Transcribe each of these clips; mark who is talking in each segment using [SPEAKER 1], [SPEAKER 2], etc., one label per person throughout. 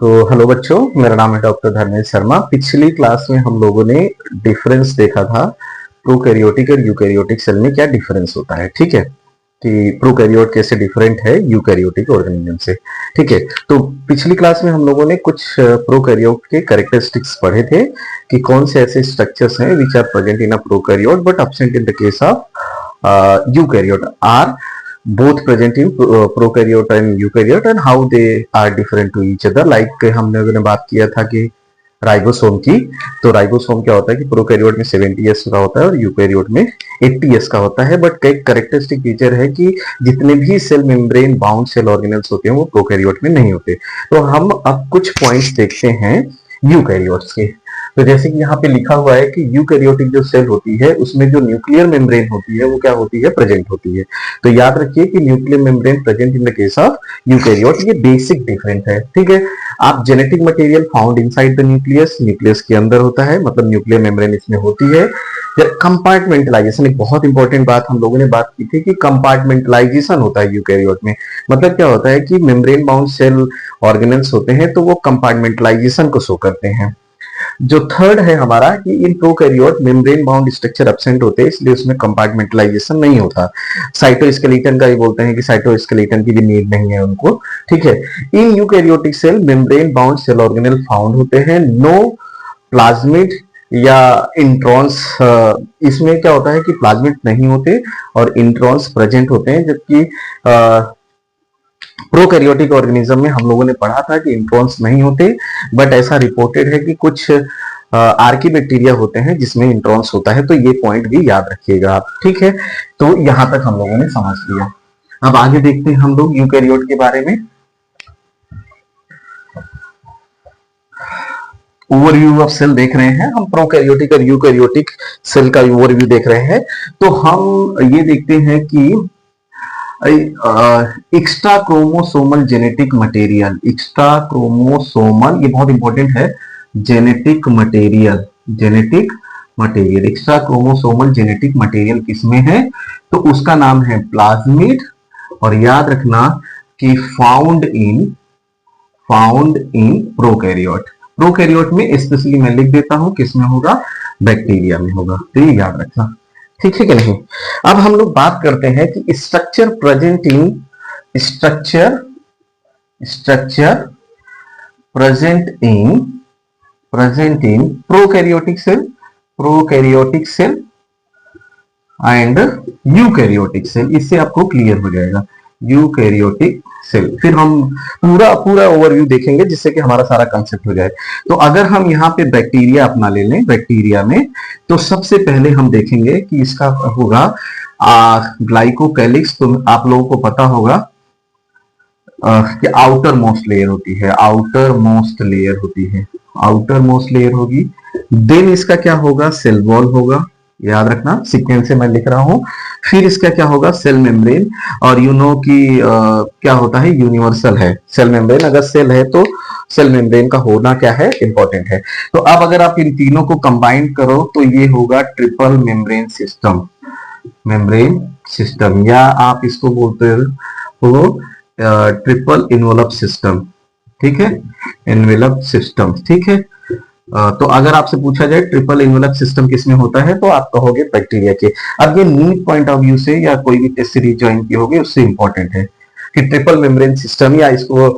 [SPEAKER 1] तो हेलो बच्चों, मेरा नाम है डॉक्टर धर्मेश शर्मा। पिछली क्लास में हम लोगों ने डिफरेंस देखा था प्रोकैरियोटिक और यूकैरियोटिक सेल में क्या डिफरेंस होता है। ठीक है कि प्रोकैरियोट कैसे डिफरेंट है यूकैरियोटिक ऑर्गेनिज्म से। ठीक है, तो पिछली क्लास में हम लोगों ने कुछ प्रोकैरियोट के कैरेक्टरिस्टिक्स पढ़े थे कि कौन से ऐसे स्ट्रक्चर्स हैं which are present in a prokaryote but absent in the case of eukaryote are both present in prokaryote and eukaryote and how they are different to each other। like हमने बात किया था कि राइबोसोम की, तो ribosome क्या होता है कि प्रोकैरियोट में 70 S का होता है और यूकैरियोट में 80 S का होता है। बट एक कैरेक्टरिस्टिक फीचर है कि जितने भी cell membrane bound cell organelles होते हैं वो प्रोकैरियोट में नहीं होते। तो हम अब कुछ पॉइंट्स देखते हैं यूकैरियोट्स के। तो जैसे कि यहाँ पे लिखा हुआ है कि यूकैरियोटिक जो सेल होती है उसमें जो न्यूक्लियर मेम्ब्रेन होती है वो क्या होती है, प्रेजेंट होती है। तो याद रखिए कि nuclear membrane present in the case of eukaryote, ये बेसिक डिफरेंस है। ठीक है, आप genetic material found inside the nucleus, nucleus के अंदर होता है, मतलब न्यूक्लियर मेम्ब्रेन इसमें होती है। कंपार्टमेंटलाइजेशन, एक बहुत इंपॉर्टेंट बात हम लोगों ने बात की थी कि कंपार्टमेंटलाइजेशन होता है यूकैरियोट में। मतलब क्या होता है कि मेम्ब्रेन बाउंड सेल ऑर्गेनल्स होते हैं तो वो कंपार्टमेंटलाइजेशन को शो करते हैं। जो थर्ड है हमारा कि in prokaryote membrane bound structure absent होते हैं, इसलिए उसमें कंपार्टमेंटलाइजेशन नहीं होता। साइटोस्केलेटन का भी बोलते हैं कि साइटोस्केलेटन की भी नीड नहीं है उनको। ठीक है, in eukaryotic cell membrane bound cell organelle found होते हैं। नो प्लाज्मिड या इंट्रॉन्स, इसमें क्या होता है कि प्लाज्मिड नहीं होते और इंट्रॉन्स प्रेजेंट होते हैं, जबकि प्रोकैरियोटिक ऑर्गेनिज्म में हम लोगों ने पढ़ा था कि इंट्रॉन्स नहीं होते। बट ऐसा रिपोर्टेड है कि कुछ आर्की बैक्टीरिया होते हैं जिसमें इंट्रॉन्स होता है, तो ये पॉइंट भी याद रखिएगा आप। ठीक है, तो यहां तक हम लोगों ने समझ लिया। अब आगे देखते हैं हम लोग यूकैरियोट के बारे में। ओवरव्यू ऑफ सेल देख रहे हैं हम, प्रोकैरियोटिक और यूकैरियोटिक सेल का ओवरव्यू देख रहे हैं। तो हम ये देखते हैं कि extra chromosomal genetic material, extra chromosomal, ये बहुत इंपॉर्टेंट है, genetic material, genetic material, extra chromosomal genetic material किसमें है, तो उसका नाम है प्लाज्मिड। और याद रखना कि फाउंड इन प्रोकैरियोट, प्रोकैरियोट में स्पेशली मैं लिख देता हूं किसमें होगा, बैक्टीरिया में होगा। तो ये याद रखना, ठीक है कि नहीं। अब हम लोग बात करते हैं कि structure present in structure present in prokaryotic cell and eukaryotic cell. इससे आपको क्लियर हो जाएगा यूकैरियोटिक सेल। फिर हम पूरा ओवरव्यू देखेंगे जिससे कि हमारा सारा कंसेप्ट हो जाए। तो अगर हम यहाँ पे बैक्टीरिया अपना ले लें, बैक्टीरिया में तो सबसे पहले हम देखेंगे कि इसका होगा ग्लाइकोकैलिक्स। तो आप लोगों को पता होगा कि आउटर मोस्ट लेयर होती है, आउटर मोस्ट लेयर होगी। देन इसका क्या होगा, सेल वॉल होगा, याद रखना सीक्वेंस से मैं लिख रहा हूं। फिर इसका क्या होगा, सेल मेम्ब्रेन। और यू नो कि क्या होता है, यूनिवर्सल है सेल मेम्ब्रेन। अगर सेल है तो सेल मेम्ब्रेन का होना क्या है, इंपॉर्टेंट है। तो अब अगर आप इन तीनों को कंबाइन करो तो ये होगा ट्रिपल मेम्ब्रेन सिस्टम, या आप इसको बोलते हो ट्रिपल इन्वेलप सिस्टम। ठीक है, इन्वेलप सिस्टम, ठीक है। तो अगर आपसे पूछा जाए ट्रिपल इन्वेलप सिस्टम किसमें होता है तो आप कहोगे बैक्टीरिया के। अब ये नीड पॉइंट ऑफ व्यू से या कोई भी टेस्ट सीरीज ज्वाइन की होगी उससे इंपॉर्टेंट है कि ट्रिपल मेम्ब्रेन सिस्टम, या इसको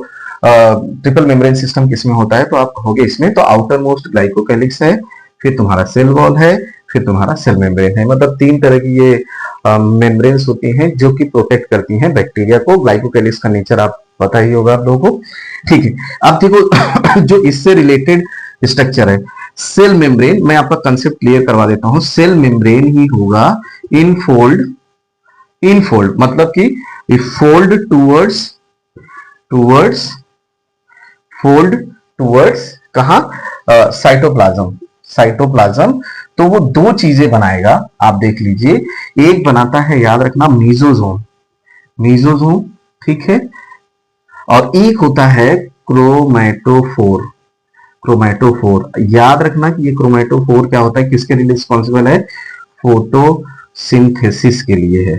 [SPEAKER 1] ट्रिपल मेम्ब्रेन सिस्टम किसमें होता है तो आप कहोगे इसमें। तो आउटर मोस्ट ग्लाइकोकैलिक्स है, फिर तुम्हारा सेल वॉल है, फिर तुम्हारा सेल मेम्ब्रेन है। मतलब तीन तरह की ये मेम्ब्रेन्स होती हैं जो कि प्रोटेक्ट करती हैं बैक्टीरिया को। ग्लाइकोकैलिक्स का नेचर आप पता ही होगा आप लोगों को। ठीक है, अब देखो जो इससे रिलेटेड स्ट्रक्चर है सेल मेम्ब्रेन, मैं आपका कंसेप्ट क्लियर करवा देता हूं। सेल मेम्ब्रेन ही होगा इनफोल्ड, मतलब कि फोल्ड टूवर्ड्स कहां, साइटोप्लाज्म। तो वो दो चीजें बनाएगा, आप देख लीजिए। एक बनाता है, याद रखना, मीजोजोम, ठीक है। और एक होता है क्रोमैटोफोर। याद रखना कि ये क्रोमैटोफोर क्या होता है, किसके लिए रिस्पॉन्सिबल है, फोटोसिंथेसिस के लिए है।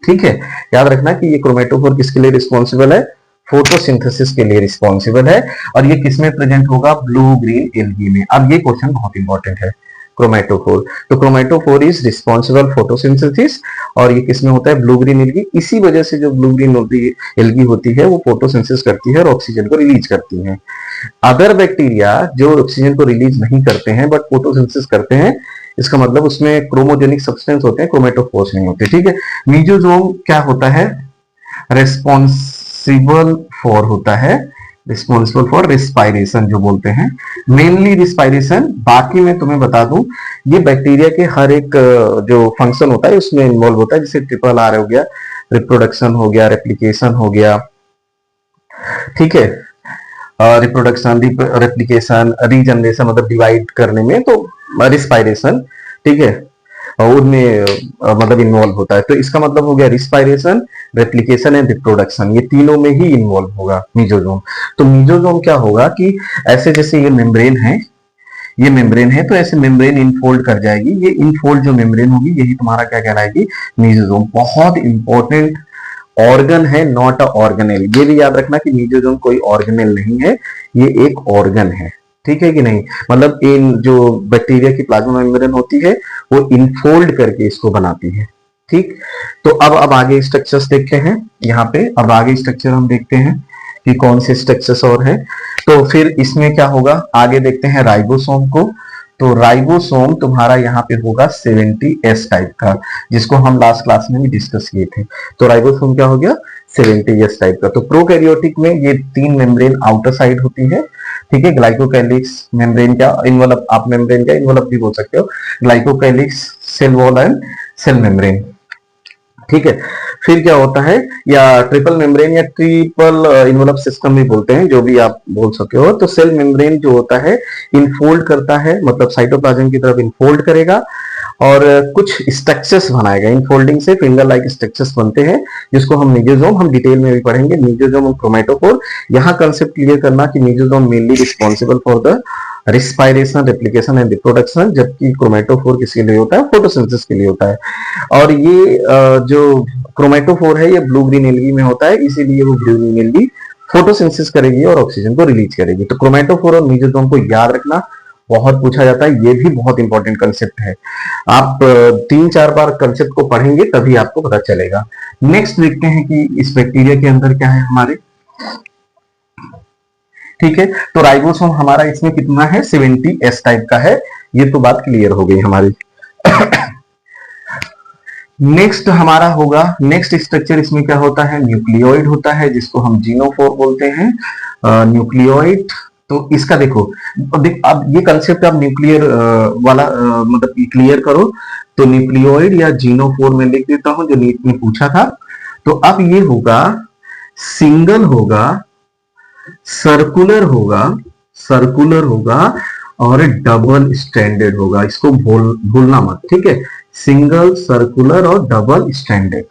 [SPEAKER 1] ठीक है, याद रखना कि ये क्रोमैटोफोर किसके लिए रिस्पॉन्सिबल है, फोटोसिंथेसिस के लिए रिस्पॉन्सिबल है, और ये किसमें प्रेजेंट होगा? ब्लू ग्रीन एल्गी में। अब ये क्वेश्चन बहुत इंपॉर्टेंट है, क्रोमेटोफोर। तो क्रोमेटोफोर इज रिस्पॉन्सिबल फोटोसिंथेसिस, और ये किसमें होता है? Blue green algae. इसी वजह से जो ब्लू ग्रीन एल्गी होती है वो फोटोसिंथेसिस करती है और ऑक्सीजन को रिलीज करती है। अदर बैक्टीरिया जो ऑक्सीजन को रिलीज नहीं करते हैं बट फोटोसिंथेसिस करते हैं, इसका मतलब उसमें क्रोमोजेनिक सब्सटेंस होते हैं, क्रोमेटोफोर्स नहीं होते। ठीक है। मीजोजोम क्या होता है? रिस्पॉन्सिबल फॉर होता है, रिस्पॉन्सिबल फॉर रिस्पायरेशन जो बोलते हैं, मेनली रिस्पायरेशन। बाकी मैं तुम्हें बता दूं, ये बैक्टीरिया के हर एक जो फंक्शन होता है उसमें इन्वॉल्व होता है, जैसे ट्रिपल आर हो गया, रिप्रोडक्शन हो गया, रेप्लिकेशन हो गया, ठीक है, रिप्रोडक्शन, रेप्लिकेशन, रीजनरेशन मतलब डिवाइड करने में, तो रिस्पायरेशन, ठीक है, और उनमें मतलब इन्वॉल्व होता है। तो इसका मतलब हो गया रिस्पायरेशन, रेप्लिकेशन एंड रिप्रोडक्शन, ये तीनों में ही इन्वॉल्व होगा मीजोजोम। तो मीजोजोम क्या होगा कि ऐसे जैसे ये मेम्ब्रेन है, ये मेम्ब्रेन है, तो ऐसे मेम्ब्रेन इनफोल्ड कर जाएगी। ये इनफोल्ड जो मेम्ब्रेन होगी यही तुम्हारा क्या कहलाएगी? मीजोजोम। बहुत इंपॉर्टेंट ऑर्गन है, नॉट अ ऑर्गेनेल। ये भी याद रखना कि मीजोजोम कोई ऑर्गेनेल नहीं है, ये एक ऑर्गन है। ठीक है कि नहीं? मतलब इन जो बैक्टीरिया की प्लाज्मा मेम्ब्रेन होती है वो इनफोल्ड करके इसको बनाती है। ठीक। तो अब आगे स्ट्रक्चर्स देखते हैं यहाँ पे। अब आगे स्ट्रक्चर हम देखते हैं कि कौन से स्ट्रक्चर्स और हैं। तो फिर इसमें क्या होगा, आगे देखते हैं राइबोसोम को। तो राइबोसोम तुम्हारा यहाँ पे होगा 70S टाइप का, जिसको हम लास्ट क्लास में भी डिस्कस किए थे। तो राइबोसोम क्या हो गया? 70S टाइप का। तो प्रोकैरियोटिक में ये 3 मेम्ब्रेन आउटर साइड होती है, ठीक है। ग्लाइकोकैलिक्स मेम्ब्रेन का इन्वॉल्व, आप मेम्ब्रेन का इन्वॉल्व भी बोल सकते हो, glycocalyx, cell wall and cell membrane, ठीक है। फिर क्या होता है, या ट्रिपल मेम्ब्रेन या ट्रिपल इन्वॉल्व सिस्टम भी बोलते हैं, जो भी आप बोल सकते हो। तो सेल मेम्ब्रेन जो होता है इनफोल्ड करता है, मतलब साइटोप्लाज्म की तरफ इनफोल्ड करेगा और कुछ स्ट्रक्चर्स बनाएगा। इनफोल्डिंग से फिंगर लाइक स्ट्रक्चर्स बनते हैं, जिसको हम मीजोजोम, हम डिटेल में भी पढ़ेंगे, मीजोजोम और क्रोमेटोफोर। यहाँ कंसेप्ट क्लियर करना कि mesosome mainly responsible for the respiration, replication and reproduction, जबकि क्रोमेटोफोर किसके लिए होता है? फोटोसिंथेसिस के लिए होता है। और ये जो क्रोमेटोफोर है ये ब्लू ग्रीन एल्गी में होता है, इसीलिए वो ब्लू ग्रीन एल्गी फोटोसिंथेसिस करेगी और ऑक्सीजन को रिलीज करेगी। तो क्रोमेटोफोर और मीजोजोम को याद रखना, बहुत पूछा जाता है, ये भी बहुत इंपॉर्टेंट कंसेप्ट है। आप 3-4 बार कंसेप्ट को पढ़ेंगे तभी आपको पता चलेगा। नेक्स्ट देखते हैं कि इस बैक्टीरिया के अंदर क्या है हमारे, ठीक है। तो राइबोसोम हमारा इसमें कितना है? 70S टाइप का है। ये तो बात क्लियर हो गई हमारी। नेक्स्ट हमारा होगा, नेक्स्ट स्ट्रक्चर इसमें क्या होता है? न्यूक्लियोइड होता है, जिसको हम जीनोफोर बोलते हैं, न्यूक्लियोइड। तो इसका देखो, अब ये कंसेप्ट आप न्यूक्लियर वाला मतलब क्लियर करो। तो न्यूक्लियोइड या जीनोफोर में लिख देता हूं, जो नीट में पूछा था। तो अब ये होगा, सिंगल होगा, सर्कुलर होगा, सर्कुलर होगा और डबल स्टैंडर्ड होगा। इसको भूलना मत, ठीक है। सिंगल, सर्कुलर और डबल स्टैंडर्ड,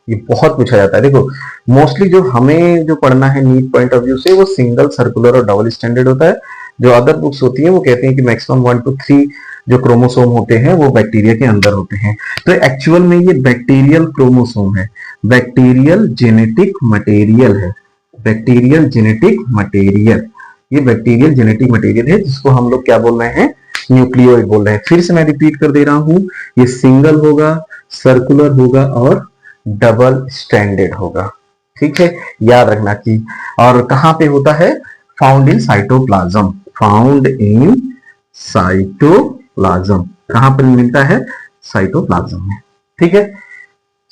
[SPEAKER 1] ये बहुत पूछा जाता है। देखो मोस्टली जो हमें जो पढ़ना है नीट पॉइंट ऑफ व्यू से, वो सिंगल, सर्कुलर और डबल स्टैंडर्ड होता है। जो अदर बुक्स होती है वो कहते हैं कि मैक्सिमम 1 to 3 जो क्रोमोसोम होते हैं वो बैक्टीरिया के अंदर होते हैं। तो एक्चुअल में ये बैक्टीरियल क्रोमोसोम है, बैक्टीरियल जेनेटिक मटेरियल है, बैक्टीरियल जेनेटिक मटेरियल, ये बैक्टीरियल जेनेटिक मटेरियल है, जिसको हम लोग क्या बोल रहे हैं? न्यूक्लियोइड बोल रहे हैं। फिर से मैं रिपीट कर दे रहा हूं, ये सिंगल होगा, सर्कुलर होगा और डबल स्टैंडर्ड होगा, ठीक है। याद रखना कि, और कहां पे होता है? Found in cytoplasm, found in cytoplasm. कहां पर मिलता है? साइटोप्लाज्म में, ठीक है,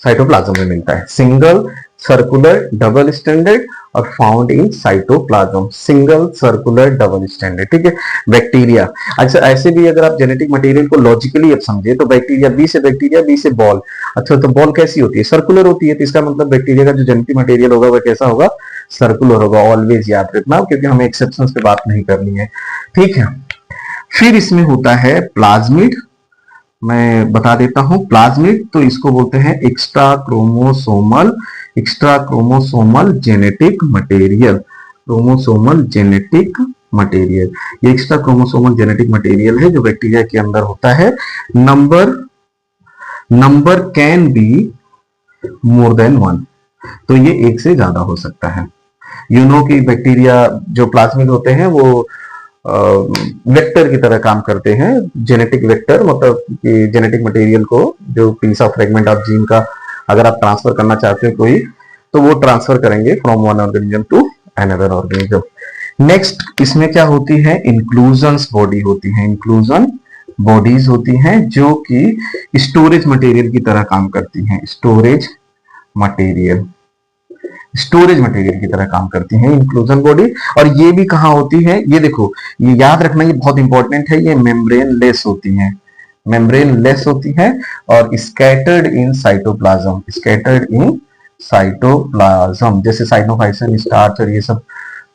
[SPEAKER 1] साइटोप्लाज्म में मिलता है। सिंगल, सर्कुलर, डबल स्टैंडर्ड और found in cytoplasm, single, circular, double standard, ठीक है। बैक्टीरिया, अच्छा ऐसे भी अगर आप जेनेटिक मटेरियल को लॉजिकली अब समझे तो बैक्टीरिया, बी से बॉल। अच्छा तो बॉल कैसी होती है? सर्कुलर होती है। तो इसका मतलब बैक्टीरिया का जो जेनेटिक मटेरियल होगा वह कैसा होगा? सर्कुलर होगा। ऑलवेज याद रखना, क्योंकि हमें एक्सेप्शंस पे बात नहीं करनी है, ठीक है। फिर इसमें होता है प्लाज्मिड, मैं बता देता हूं प्लाज्मिड। तो इसको बोलते हैं extra chromosomal genetic material, chromosomal genetic material. ये एक्स्ट्रा क्रोमोसोमल जेनेटिक मटेरियल है जो बैक्टीरिया के अंदर होता है। Number can be more than 1, तो ये एक से ज्यादा हो सकता है। यू नो कि बैक्टीरिया जो प्लाज्मिड होते हैं वो वेक्टर की तरह काम करते हैं, जेनेटिक वेक्टर, मतलब कि जेनेटिक मटेरियल को, जो piece of fragment of gene का अगर आप ट्रांसफर करना चाहते हो कोई, तो वो ट्रांसफर करेंगे from one organism to another organism. Next इसमें क्या होती है, इंक्लूजन्स बॉडी होती है, इंक्लूजन बॉडीज होती हैं जो कि स्टोरेज मटेरियल की तरह काम करती हैं, स्टोरेज मटेरियल, स्टोरेज मटेरियल की तरह काम करती हैं इंक्लूजन बॉडी। और ये भी कहां होती है, ये देखो, ये याद रखना, ये बहुत इंपॉर्टेंट है, ये मेम्ब्रेन लेस होती हैं, मेम्ब्रेन लेस होती है और scattered in cytoplasm, scattered in cytoplasm, जैसे साइनोफाइसिन, स्टार्च और ये सब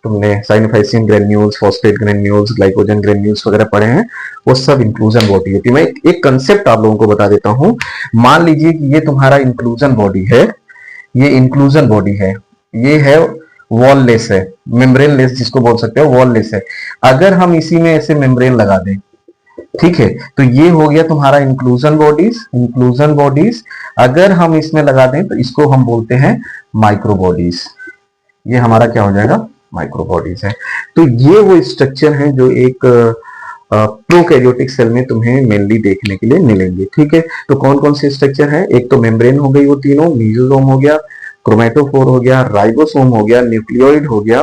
[SPEAKER 1] तुमने cyanophycin granules, phosphate granules, glycogen granules वगैरह पढ़े हैं, वो सब इंक्लूजन बॉडी होती है। मैं एक कंसेप्ट आप लोगों को बता देता हूं। मान लीजिए कि ये तुम्हारा इंक्लूजन बॉडी है, ये इंक्लूजन बॉडी है, ये है वॉल लेस है, मेम्ब्रेन लेस जिसको बोल सकते हो, वॉल लेस है। अगर हम इसी में ऐसे मेम्ब्रेन लगा दें, ठीक है, तो ये हो गया तुम्हारा इंक्लूजन बॉडीज, इंक्लूजन बॉडीज। अगर हम इसमें लगा दें तो इसको हम बोलते हैं माइक्रो बॉडीज, ये हमारा क्या हो जाएगा, माइक्रो बॉडीज है। तो ये वो स्ट्रक्चर है जो एक प्रोकैरियोटिक सेल में तुम्हें मेनली देखने के लिए मिलेंगे, ठीक है। तो कौन कौन से स्ट्रक्चर है, एक तो मेम्ब्रेन हो गई वो तीनों, मीजोसोम हो गया, क्रोमेटोफोर हो गया, राइबोसोम हो गया, न्यूक्लियोइड हो गया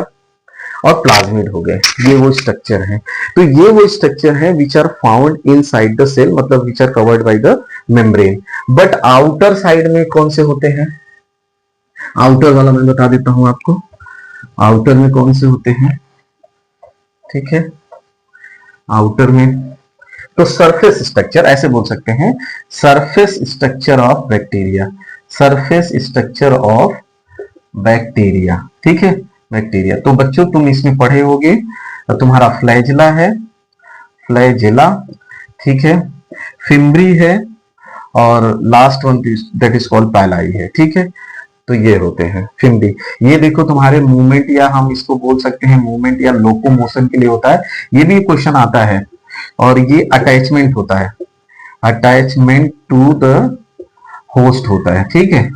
[SPEAKER 1] और प्लाज्मिड हो गए, ये वो स्ट्रक्चर है। तो ये वो स्ट्रक्चर है which are found inside the cell, मतलब which are covered by the membrane. But outer side में कौन से होते हैं, आउटर वाला मैं बता देता हूं आपको, आउटर में कौन से होते हैं, ठीक है। आउटर में तो सरफेस स्ट्रक्चर ऐसे बोल सकते हैं, surface structure of bacteria, surface structure of bacteria, ठीक है, बैक्टीरिया। तो बच्चों तुम इसमें पढ़े होगे, तो तुम्हारा फ्लैजिला है, फ्लैजिला, ठीक है, फिम्ब्री है और last one that is called pili है, ठीक है। तो ये होते हैं फिम्ब्री। ये देखो तुम्हारे मूवमेंट, या हम इसको बोल सकते हैं मूवमेंट या लोकोमोशन के लिए होता है, ये भी क्वेश्चन आता है। और ये अटैचमेंट होता है, अटैचमेंट टू द होस्ट होता है, ठीक है,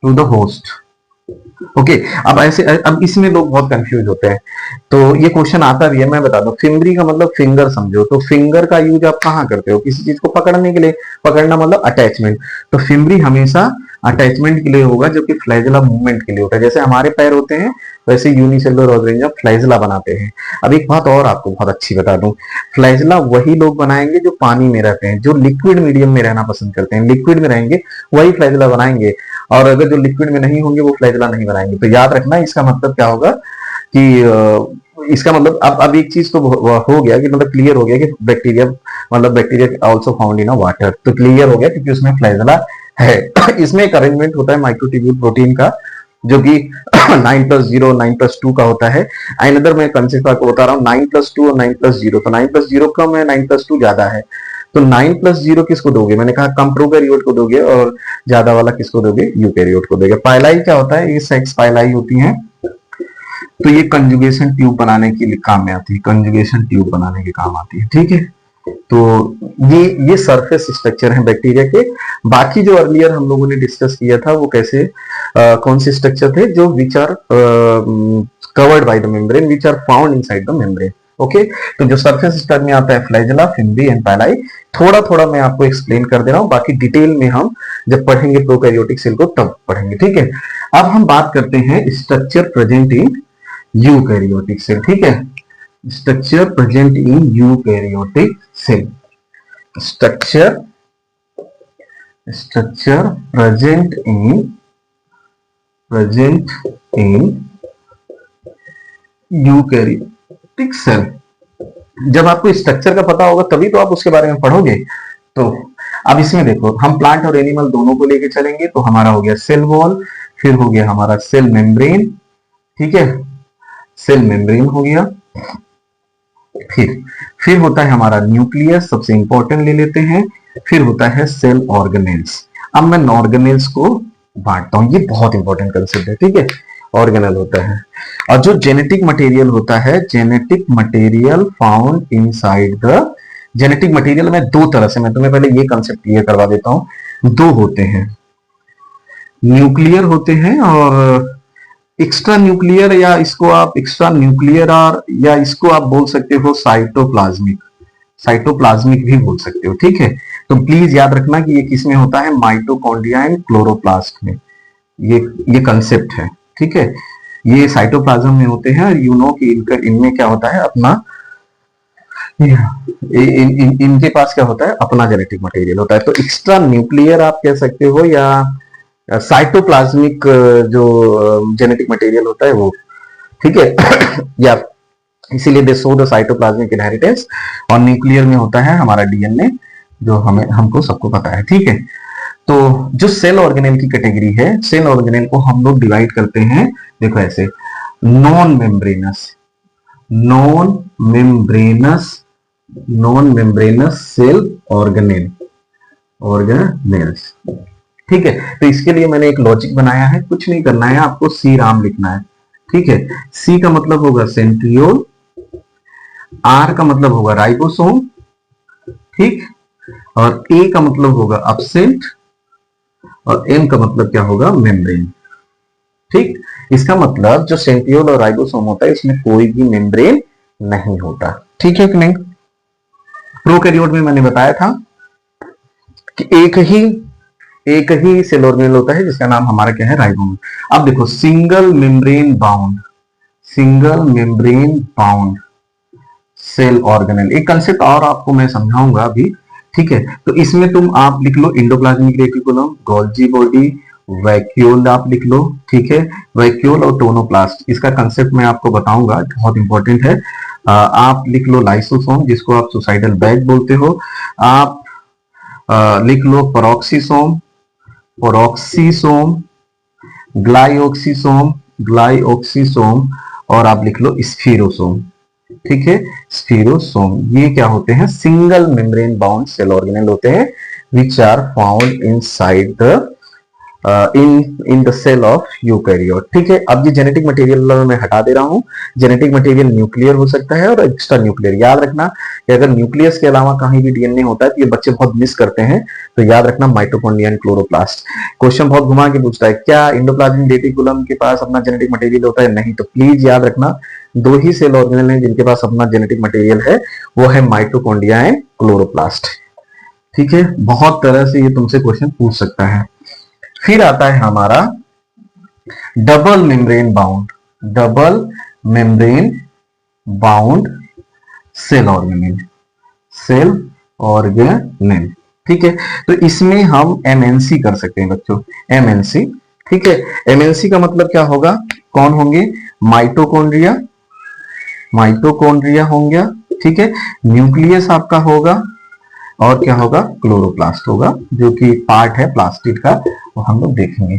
[SPEAKER 1] टू द होस्ट, ओके। अब ऐसे, अब इसमें लोग बहुत कंफ्यूज होते हैं, तो ये क्वेश्चन आता भी है, मैं बता दूं। फिंगरी का मतलब फिंगर समझो, तो फिंगर का यूज आप कहाँ करते हो, किसी चीज को पकड़ने के लिए, पकड़ना मतलब अटैचमेंट। तो फिम्ब्री हमेशा अटैचमेंट के लिए होगा, जो कि फ्लैजिला मूवमेंट के लिए होता है। जैसे हमारे पैर होते हैं वैसे यूनिसेलुलर ऑर्गेनिज्म फ्लैजिला बनाते हैं। अब एक बात और आपको बहुत अच्छी बता दूं, फ्लैजिला वही लोग बनाएंगे जो पानी में रहते हैं, जो लिक्विड मीडियम में रहना पसंद करते हैं, लिक्विड में रहेंगे वही फ्लैजिला बनाएंगे, और अगर जो लिक्विड में नहीं होंगे वो फ्लैजिला नहीं बनाएंगे। तो याद रखना, इसका मतलब क्या होगा कि इसका मतलब अब एक चीज तो हो गया कि मतलब क्लियर हो गया कि बैक्टीरिया, मतलब bacteria also found in water, तो क्लियर हो गया क्योंकि उसमें फ्लैजिला है। इसमें एक अरेंजमेंट होता है माइक्रोट्यूब्यूल प्रोटीन का, जो कि 9+0 9+2 का होता है। अनदर मैं कंसेप्ट आपको बता रहा हूँ, 9+2 और 9+0, तो 9+0 कम है, 9+2 ज्यादा है। तो 9+0 किसको दोगे, मैंने कहा कम प्रोकैरियोट को दोगे, और ज्यादा वाला किसको दोगे, यूकैरियोट को दोगे। पाइलाई क्या होता है, ये सेक्स पाइलाई होती है, तो ये कंजुगेशन ट्यूब बनाने के लिए काम में आती है, कंजुगेशन ट्यूब बनाने के काम आती है, ठीक है। तो ये सरफेस स्ट्रक्चर है बैक्टीरिया के। बाकी जो अर्लियर हम लोगों ने डिस्कस किया था वो कैसे कौन से स्ट्रक्चर थे, जो which are covered by the membrane, which are found inside the membrane, okay. तो जो सरफेस स्ट्रक्चर में आता है फ्लैजिला, फिम्ब्री एंड पैलाई, थोड़ा थोड़ा मैं आपको एक्सप्लेन कर दे रहा हूं, बाकी डिटेल में हम जब पढ़ेंगे प्रोकैरियोटिक सेल को तब पढ़ेंगे, ठीक है। अब हम बात करते हैं structure present in eukaryotic cell, ठीक है, structure present in eukaryotic cell, structure present in eukaryotic cell. जब आपको स्ट्रक्चर का पता होगा तभी तो आप उसके बारे में पढ़ोगे। तो अब इसमें देखो, हम प्लांट और एनिमल दोनों को लेके चलेंगे। तो हमारा हो गया सेल वॉल, फिर हो गया हमारा सेल मेम्ब्रेन, ठीक है, सेल मेम्ब्रेन हो गया, फिर होता है हमारा न्यूक्लियस, सबसे इंपॉर्टेंट ले लेते हैं, फिर होता है सेल ऑर्गेनेल्स। अब मैं ऑर्गेनेल्स को बांटता हूं, ये बहुत इंपॉर्टेंट कंसेप्ट है, ठीक है। ऑर्गेनेल होता है, और जो जेनेटिक मटेरियल होता है, genetic material found inside the, genetic material में दो तरह से, मैं तुम्हें पहले ये कंसेप्ट क्लियर करवा देता हूं, दो होते हैं, न्यूक्लियर होते हैं और एक्स्ट्रा न्यूक्लियर, या इसको आप एक्स्ट्रा न्यूक्लियर और या इसको आप बोल सकते हो साइटोप्लाज्मिक, साइटोप्लाज्मिक भी बोल सकते हो, ठीक है। तो प्लीज याद रखना कि ये किसमें होता है, माइटोकॉन्ड्रिया एंड क्लोरोप्लास्ट में, ये कंसेप्ट है, ठीक है। ये साइटोप्लाज्म में होते हैं और यू नो कि इनमें क्या होता है अपना, इनके पास क्या होता है अपना जेनेटिक मटेरियल होता है। तो एक्स्ट्रा न्यूक्लियर आप कह सकते हो, या साइटोप्लाज्मिक जो जेनेटिक मटेरियल होता है वो, ठीक है। या इसीलिए दे शो द साइटोप्लाज्मिक इनहेरिटेंस, और न्यूक्लियर में होता है हमारा डीएनए, जो हमको सबको पता है, ठीक है। तो जो सेल ऑर्गेनेल की कैटेगरी है, सेल ऑर्गेनेल को हम लोग डिवाइड करते हैं, देखो ऐसे, non membranous, non membranous, non membranous cell organelle, organelles, ठीक है। तो इसके लिए मैंने एक लॉजिक बनाया है, कुछ नहीं करना है आपको, सी राम लिखना है, ठीक है। सी का मतलब होगा सेंट्रियोल, आर का मतलब होगा राइबोसोम, ठीक, और ए का मतलब होगा अपसेंट, और एम का मतलब क्या होगा, मेम्ब्रेन, ठीक। इसका मतलब जो सेंट्रियोल और राइबोसोम होता है इसमें कोई भी मेम्ब्रेन नहीं होता, ठीक है कि नहीं। प्रोकैरियोट में मैंने बताया था कि एक ही सेल ऑर्गेनेल होता है जिसका नाम हमारा क्या है, राइबोसोम। अब देखो single membrane bound, single membrane bound cell organelle, एक कंसेप्ट और आपको मैं समझाऊंगा अभी, ठीक है। तो इसमें तुम आप लिख लो endoplasmic reticulum, Golgi body, vacuole आप लिख लो, ठीक है। वैक्यूल और टोनोप्लास्ट, इसका कंसेप्ट मैं आपको बताऊंगा, बहुत इंपॉर्टेंट है। आप लिख लो लाइसोसोम, जिसको आप सुसाइडल बैग बोलते हो। आप लिख लो पेरोक्सीसोम, पेरोक्सीसोम, ग्लाइओक्सीसोम, ग्लाइओक्सीसोम, और आप लिख लो स्फीरोसोम, ठीक है, स्फीरोसोम। ये क्या होते हैं, single membrane bound cell organelle होते हैं, which are found inside the in the cell of eukaryote, ठीक है। अब ये जेनेटिक मटेरियल मैं हटा दे रहा हूं, जेनेटिक मटेरियल न्यूक्लियर हो सकता है और एक्स्ट्रा न्यूक्लियर। याद रखना कि अगर न्यूक्लियस के अलावा कहीं भी डीएनए होता है तो ये बच्चे बहुत मिस करते हैं, तो याद रखना माइटोकॉन्ड्रिया एंड क्लोरोप्लास्ट। क्वेश्चन बहुत घुमा के पूछता है, क्या एंडोप्लाज्मिक रेटिकुलम के पास अपना जेनेटिक मटेरियल होता है, नहीं। तो प्लीज याद रखना दो ही सेल ऑर्गेनेल हैं जिनके पास अपना जेनेटिक मटेरियल है, वो है माइटोकॉन्ड्रिया एंड क्लोरोप्लास्ट, ठीक है। बहुत तरह से ये तुमसे क्वेश्चन पूछ सकता है। फिर आता है हमारा double membrane bound, double membrane bound cell organelle, cell organelle, ठीक है। तो इसमें हम एमएनसी कर सकते हैं बच्चों, एमएनसी, ठीक है। एमएनसी का मतलब क्या होगा, कौन होंगे, माइटोकॉन्ड्रिया, माइटोकॉन्ड्रिया होंगे, ठीक है। न्यूक्लियस आपका होगा, और क्या होगा, क्लोरोप्लास्ट होगा, जो कि पार्ट है प्लास्टिड का, वो हम लोग देखेंगे।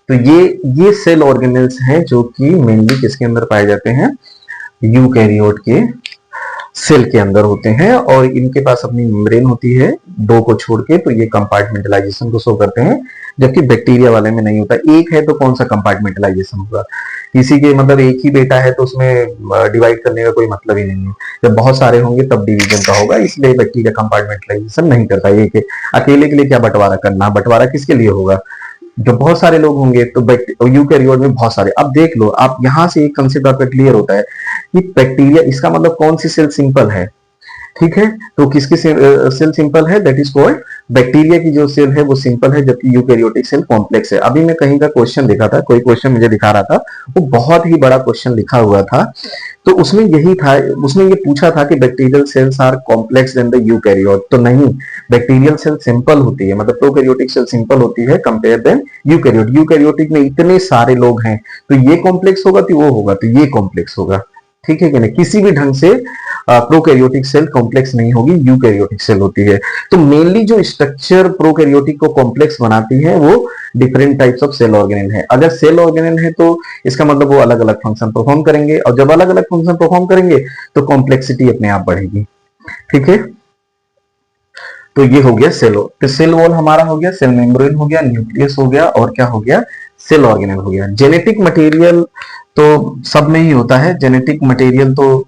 [SPEAKER 1] तो ये सेल ऑर्गेनेल्स हैं जो कि मेनली किसके अंदर पाए जाते हैं, यूकैरियोट के सेल के अंदर होते हैं, और इनके पास अपनी मेम्ब्रेन होती है दो को छोड़ के, तो ये कंपार्टमेंटलाइजेशन को शो करते हैं, जबकि बैक्टीरिया वाले में नहीं होता। एक है तो कौन सा कंपार्टमेंटलाइजेशन होगा, किसी के मतलब एक ही बेटा है तो उसमें डिवाइड करने का कोई मतलब ही नहीं है, जब बहुत सारे होंगे तब डिवीजन का होगा, इसलिए बैक्टीरिया कंपार्टमेंटलाइजेशन नहीं करता। एक अकेले के लिए क्या बंटवारा करना, बंटवारा किसके लिए होगा, जब बहुत सारे लोग होंगे तो यूकैरियोट में बहुत सारे। अब देख लो आप, यहां से एक कंसेप्ट आपका क्लियर होता है कि बैक्टीरिया, इसका मतलब कौन सी सेल सिंपल है, ठीक है। तो किसकी सेल सिंपल है, दैट इज कॉल्ड, बैक्टीरिया की जो सेल है वो सिंपल है, जबकि यूकैरियोटिक सेल कॉम्प्लेक्स है। अभी मैं कहीं का क्वेश्चन देखा था, कोई क्वेश्चन मुझे दिखा रहा था, वो बहुत ही बड़ा क्वेश्चन लिखा हुआ था, तो उसमें यही था, उसने ये पूछा था कि bacterial cells are complex then the eukaryote, तो नहीं, बैक्टीरियल सेल सिंपल होती है, मतलब प्रोकैरियोटिक सेल सिंपल होती है कंपेयर देन यूकैरियोट। यूकैरियोटिक में इतने सारे लोग हैं, तो ये कॉम्प्लेक्स होगा तो वो होगा, तो ये कॉम्प्लेक्स होगा, ठीक है कि नहीं। किसी भी ढंग से प्रोकैरियोटिक सेल कॉम्प्लेक्स नहीं होगी, यूकैरियोटिक सेल होती है। तो मेनली जो स्ट्रक्चर प्रोकैरियोटिक को कॉम्प्लेक्स बनाती है वो different types of cell organelle है। अगर सेल ऑर्गेनेल है तो इसका मतलब वो अलग अलग फंक्शन परफॉर्म करेंगे, और जब अलग अलग फंक्शन परफॉर्म करेंगे तो कॉम्प्लेक्सिटी अपने आप बढ़ेगी, ठीक है। तो ये हो गया सेल, तो सेल वॉल हमारा हो गया, सेल मेम्ब्रेन हो गया, न्यूक्लियस हो गया, और क्या हो गया, सेल ऑर्गेनेल हो गया। जेनेटिक मटेरियल तो सब में ही होता है, जेनेटिक मटेरियल तो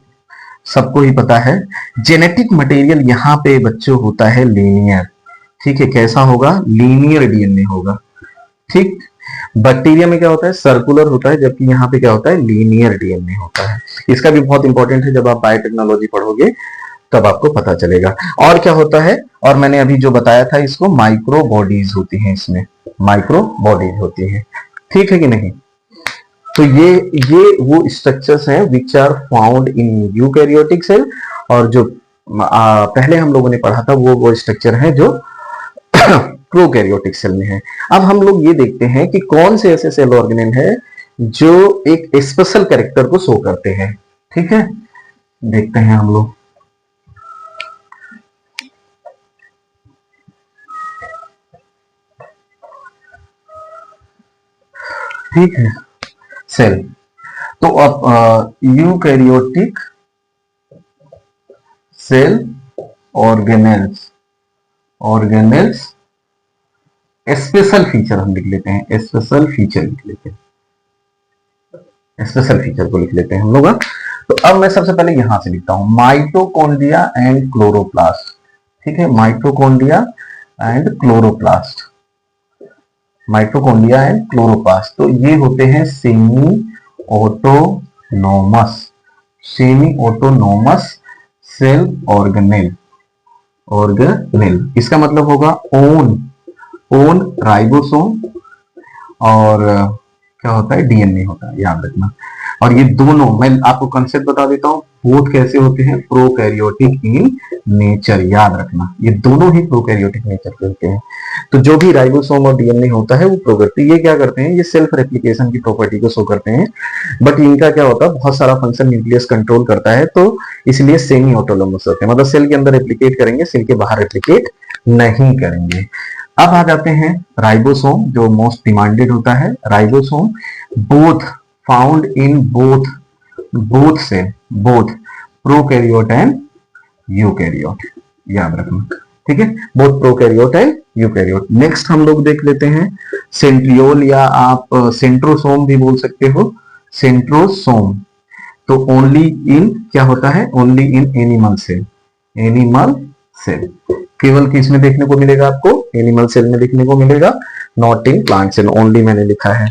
[SPEAKER 1] सबको ही पता है। जेनेटिक मटेरियल यहाँ पे बच्चों होता है लीनियर, ठीक है। कैसा होगा, लीनियर डीएनए होगा, ठीक। बैक्टीरिया में क्या होता है, सर्कुलर होता है, जबकि यहाँ पे क्या होता है, लीनियर डीएनए होता है। इसका भी बहुत इंपॉर्टेंट है, जब आप बायोटेक्नोलॉजी पढ़ोगे तब आपको पता चलेगा। और क्या होता है, और मैंने अभी जो बताया था इसको, माइक्रो बॉडीज होती हैं, इसमें माइक्रो बॉडीज होती हैं, ठीक है कि नहीं। तो ये वो स्ट्रक्चर्स हैं which are found in eukaryotic cell, और जो पहले हम लोगों ने पढ़ा था वो स्ट्रक्चर है जो प्रोकैरियोटिक सेल में है। अब हम लोग ये देखते हैं कि कौन से ऐसे सेल ऑर्गेनेल है जो एक स्पेशल कैरेक्टर को शो करते हैं, ठीक है, देखते हैं हम लोग। ठीक है, सेल तो अब eukaryotic cell organelles special feature हम लिख लेते हैं, स्पेशल फीचर लिख लेते हैं, स्पेशल फीचर को लिख लेते हैं हम लोग। तो अब मैं सबसे पहले यहां से लिखता हूं, माइटोकॉन्ड्रिया एंड क्लोरोप्लास्ट, ठीक है, mitochondria and chloroplast, mitochondria and chloroplast. तो ये होते हैं सेमी ऑटोनोमस सेल ऑर्गेनेल। इसका मतलब होगा ओन राइबोसोम, और क्या होता है, डीएनए होता है, याद रखना। और ये दोनों, मैं आपको कंसेप्ट बता देता हूं, बोथ कैसे होते हैं, प्रोकैरियोटिक इन नेचर, याद रखना, ये दोनों ही प्रोकैरियोटिक नेचर के होते हैं। तो जो भी राइबोसोम और डीएनए होता है वो प्रोकैरियोटिक, ये क्या करते हैं, ये सेल्फ रेप्लिकेशन की प्रॉपर्टी को शो करते हैं, बट इनका क्या होता है, बहुत सारा फंक्शन न्यूक्लियस कंट्रोल करता है, तो इसलिए सेमी ऑटोनोमस होते हैं, मतलब सेल के अंदर रेप्लिकेट करेंगे, सेल के बाहर रेप्लिकेट नहीं करेंगे। अब आ जाते हैं राइबोसोम, जो मोस्ट डिमांडेड होता है। Ribosome both found in both cell, both prokaryote and eukaryote, याद रखना, ठीक है, both prokaryote and eukaryote. Next हम लोग देख लेते हैं सेंट्रियोल, या आप सेंट्रोसोम भी बोल सकते हो, सेंट्रोसोम। तो ओनली इन क्या होता है, only in animal cell, animal cell केवल किस में देखने को मिलेगा आपको, एनिमल सेल में देखने को मिलेगा, not in plant cell, only मैंने लिखा है।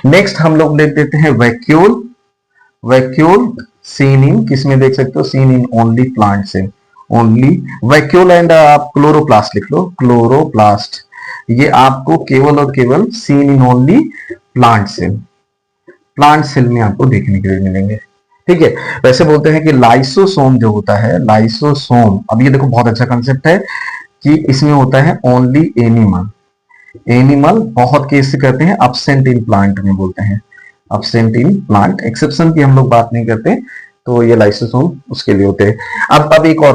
[SPEAKER 1] नेक्स्ट हम लोग देख देते हैं वैक्यूल सीन इन, किस में देख सकते हो, seen in only plant cell, only vacuole. And आप क्लोरोप्लास्ट लिख लो, क्लोरोप्लास्ट, ये आपको केवल और केवल seen in only plant cell में आपको देखने के लिए मिलेंगे, ठीक है। वैसे बोलते हैं कि लाइसोसोम जो होता है, लाइसोसोम, अब ये देखो बहुत अच्छा कंसेप्ट है कि इसमें होता है ओनली एनिमल बहुत केस से करते हैं, अब्सेंट इन प्लांट में बोलते हैं, अब्सेंट इन प्लांट, एक्सेप्शन की हम लोग बात नहीं करते, तो ये लाइसोसोम उसके लिए होते हैं। अब एक और